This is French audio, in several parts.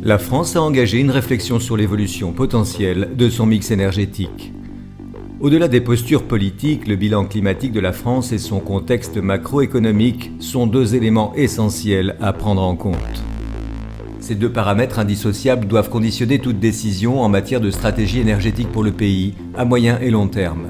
La France a engagé une réflexion sur l'évolution potentielle de son mix énergétique. Au-delà des postures politiques, le bilan climatique de la France et son contexte macroéconomique sont deux éléments essentiels à prendre en compte. Ces deux paramètres indissociables doivent conditionner toute décision en matière de stratégie énergétique pour le pays, à moyen et long terme.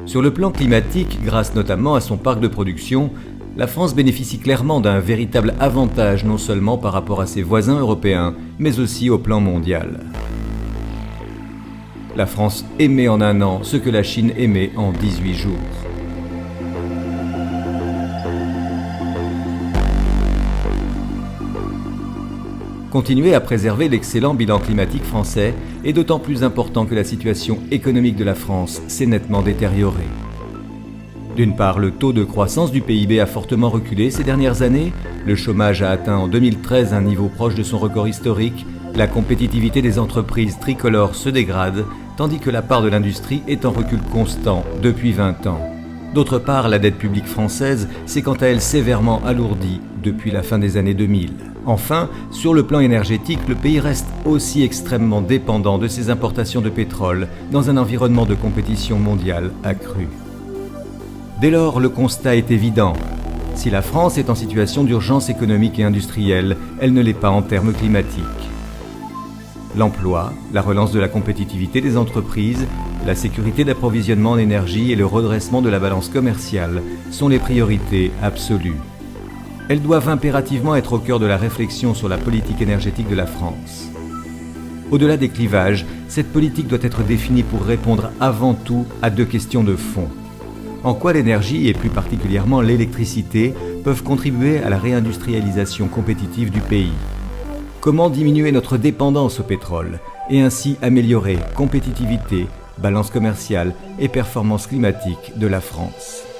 Sur le plan climatique, grâce notamment à son parc de production, la France bénéficie clairement d'un véritable avantage non seulement par rapport à ses voisins européens, mais aussi au plan mondial. La France émet en un an ce que la Chine émet en 18 jours. Continuer à préserver l'excellent bilan climatique français est d'autant plus important que la situation économique de la France s'est nettement détériorée. D'une part, le taux de croissance du PIB a fortement reculé ces dernières années, le chômage a atteint en 2013 un niveau proche de son record historique, la compétitivité des entreprises tricolores se dégrade, tandis que la part de l'industrie est en recul constant depuis 20 ans. D'autre part, la dette publique française s'est quant à elle sévèrement alourdie depuis la fin des années 2000. Enfin, sur le plan énergétique, le pays reste aussi extrêmement dépendant de ses importations de pétrole dans un environnement de compétition mondiale accrue. Dès lors, le constat est évident. Si la France est en situation d'urgence économique et industrielle, elle ne l'est pas en termes climatiques. L'emploi, la relance de la compétitivité des entreprises, la sécurité d'approvisionnement en énergie et le redressement de la balance commerciale sont les priorités absolues. Elles doivent impérativement être au cœur de la réflexion sur la politique énergétique de la France. Au-delà des clivages, cette politique doit être définie pour répondre avant tout à deux questions de fond. En quoi l'énergie, et plus particulièrement l'électricité, peuvent contribuer à la réindustrialisation compétitive du pays? Comment diminuer notre dépendance au pétrole et ainsi améliorer compétitivité, balance commerciale et performance climatique de la France?